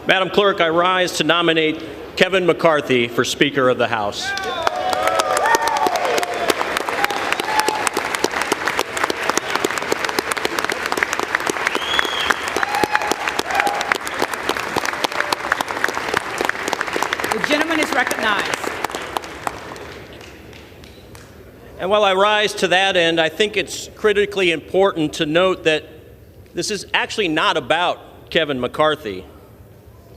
Madam Clerk, I rise to nominate Kevin McCarthy for Speaker of the House. The gentleman is recognized. And while I rise to that end, I think it's critically important to note that this is actually not about Kevin McCarthy.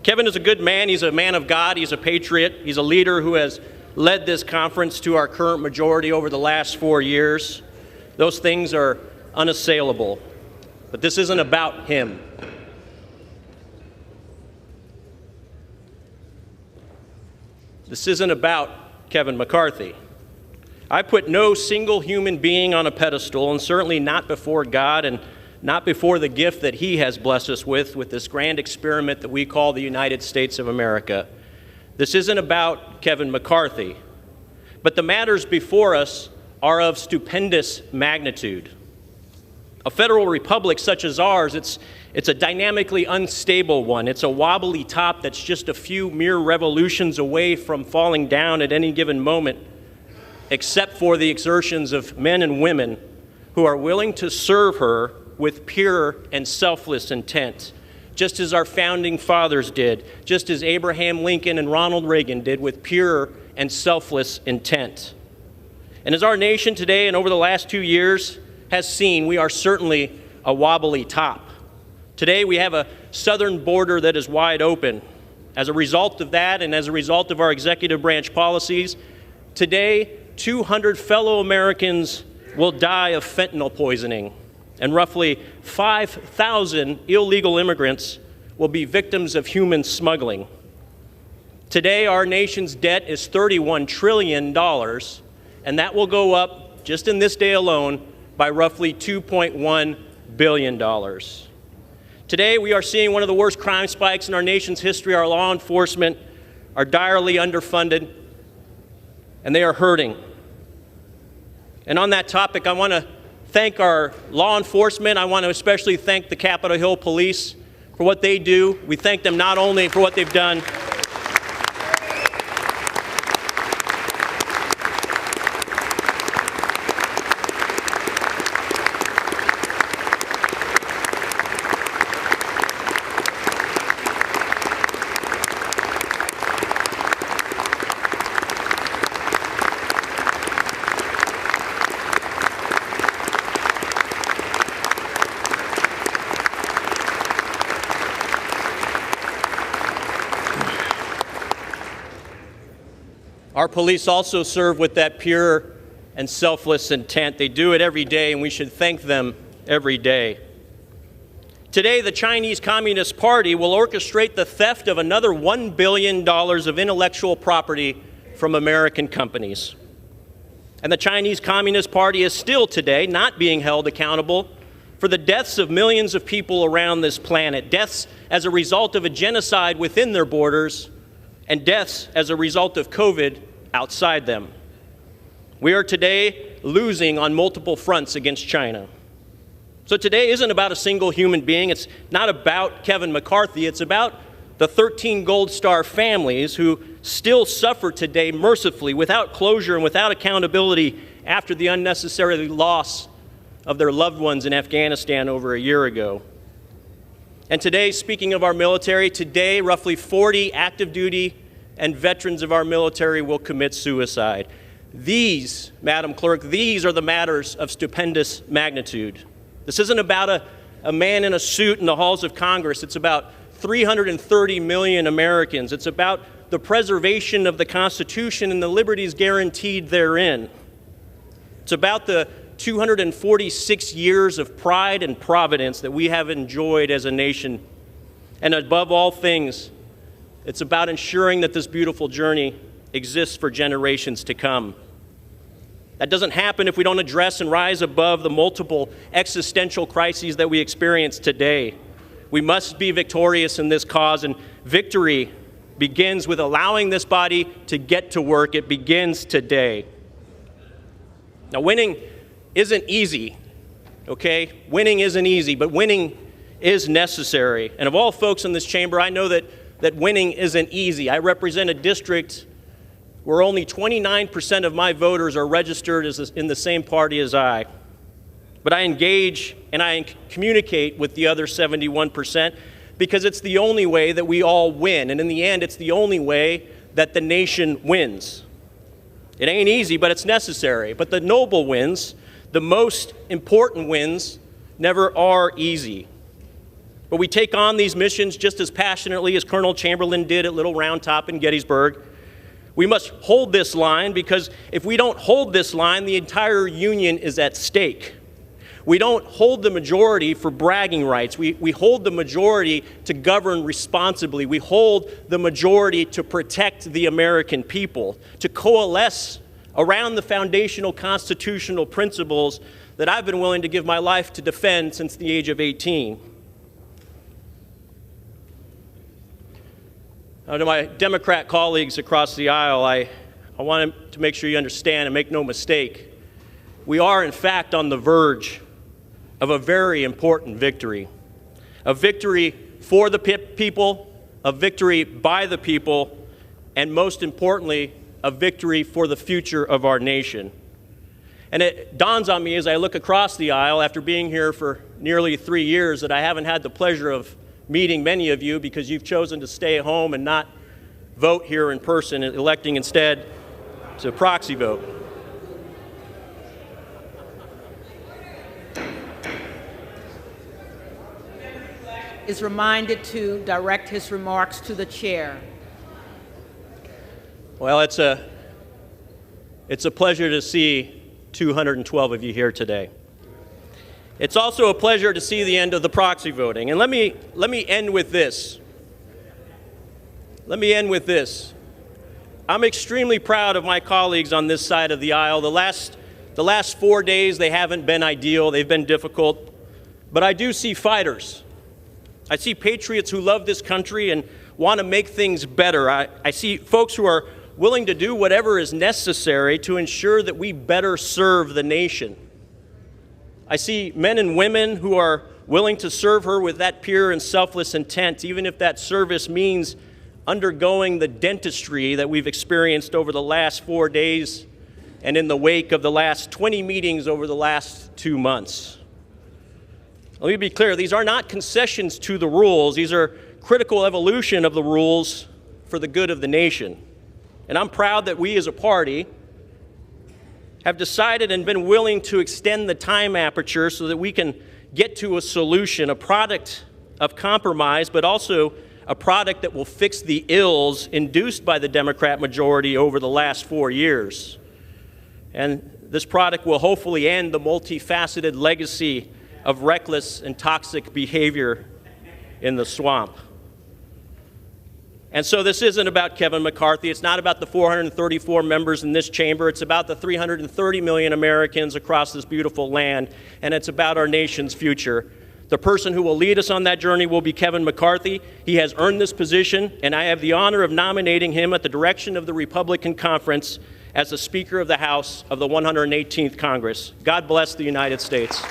Kevin is a good man. He's a man of God. He's a patriot. He's a leader who has led this conference to our current majority over the last 4 years. Those things are unassailable. But this isn't about him. This isn't about Kevin McCarthy. I put no single human being on a pedestal, and certainly not before God and not before the gift that he has blessed us with this grand experiment that we call the United States of America. This isn't about Kevin McCarthy, but the matters before us are of stupendous magnitude. A federal republic such as ours, it's a dynamically unstable one. It's a wobbly top that's just a few mere revolutions away from falling down at any given moment, except for the exertions of men and women who are willing to serve her with pure and selfless intent, just as our founding fathers did, just as Abraham Lincoln and Ronald Reagan did with pure and selfless intent. And as our nation today and over the last 2 years has seen, we are certainly a wobbly top. Today we have a southern border that is wide open. As a result of that and as a result of our executive branch policies, today 200 fellow Americans will die of fentanyl poisoning, and roughly 5,000 illegal immigrants will be victims of human smuggling. Today, our nation's debt is $31 trillion, and that will go up, just in this day alone, by roughly $2.1 billion. Today, we are seeing one of the worst crime spikes in our nation's history. Our law enforcement are direly underfunded, and they are hurting. And on that topic, I want to thank our law enforcement. I want to especially thank the Capitol Hill Police for what they do. We thank them not only for what they've done, our police also serve with that pure and selfless intent. They do it every day, and we should thank them every day. Today, the Chinese Communist Party will orchestrate the theft of another $1 billion of intellectual property from American companies. And the Chinese Communist Party is still today not being held accountable for the deaths of millions of people around this planet, deaths as a result of a genocide within their borders, and deaths as a result of COVID outside them. We are today losing on multiple fronts against China. So today isn't about a single human being. It's not about Kevin McCarthy. It's about the 13 Gold Star families who still suffer today mercifully, without closure and without accountability, after the unnecessary loss of their loved ones in Afghanistan over a year ago. And today, speaking of our military, today roughly 40 active duty and veterans of our military will commit suicide. These, Madam Clerk, these are the matters of stupendous magnitude. This isn't about a man in a suit in the halls of Congress. It's about 330 million Americans. It's about the preservation of the Constitution and the liberties guaranteed therein. It's about the 246 years of pride and providence that we have enjoyed as a nation. And above all things, it's about ensuring that this beautiful journey exists for generations to come. That doesn't happen if we don't address and rise above the multiple existential crises that we experience today. We must be victorious in this cause, and victory begins with allowing this body to get to work. It begins today. Now, winning isn't easy, okay? Winning isn't easy, but winning is necessary. And of all folks in this chamber, I know that winning isn't easy. I represent a district where only 29% of my voters are registered in the same party as I. But I engage and I communicate with the other 71% because it's the only way that we all win. And in the end, it's the only way that the nation wins. It ain't easy, but it's necessary. But the noble wins, the most important wins, never are easy. But we take on these missions just as passionately as Colonel Chamberlain did at Little Round Top in Gettysburg. We must hold this line because if we don't hold this line, the entire Union is at stake. We don't hold the majority for bragging rights. We hold the majority to govern responsibly. We hold the majority to protect the American people, to coalesce around the foundational constitutional principles that I've been willing to give my life to defend since the age of 18. Now, to my Democrat colleagues across the aisle, I want to make sure you understand and make no mistake. We are, in fact, on the verge of a very important victory. A victory for the people, a victory by the people, and most importantly, a victory for the future of our nation. And it dawns on me as I look across the aisle after being here for nearly 3 years that I haven't had the pleasure of meeting many of you because you've chosen to stay at home and not vote here in person, electing instead to proxy vote. Is reminded to direct his remarks to the chair. Well, it's a pleasure to see 212 of you here today. It's also a pleasure to see the end of the proxy voting. And let me end with this. I'm extremely proud of my colleagues on this side of the aisle. The last 4 days, they haven't been ideal. They've been difficult. But I do see fighters. I see patriots who love this country and want to make things better. I see folks who are willing to do whatever is necessary to ensure that we better serve the nation. I see men and women who are willing to serve her with that pure and selfless intent, even if that service means undergoing the dentistry that we've experienced over the last 4 days and in the wake of the last 20 meetings over the last 2 months. Let me be clear, these are not concessions to the rules. These are critical evolution of the rules for the good of the nation. And I'm proud that we as a party have decided and been willing to extend the time aperture so that we can get to a solution, a product of compromise, but also a product that will fix the ills induced by the Democrat majority over the last 4 years. And this product will hopefully end the multifaceted legacy of reckless and toxic behavior in the swamp. And so this isn't about Kevin McCarthy. It's not about the 434 members in this chamber. It's about the 330 million Americans across this beautiful land, and it's about our nation's future. The person who will lead us on that journey will be Kevin McCarthy. He has earned this position, and I have the honor of nominating him at the direction of the Republican Conference as the Speaker of the House of the 118th Congress. God bless the United States.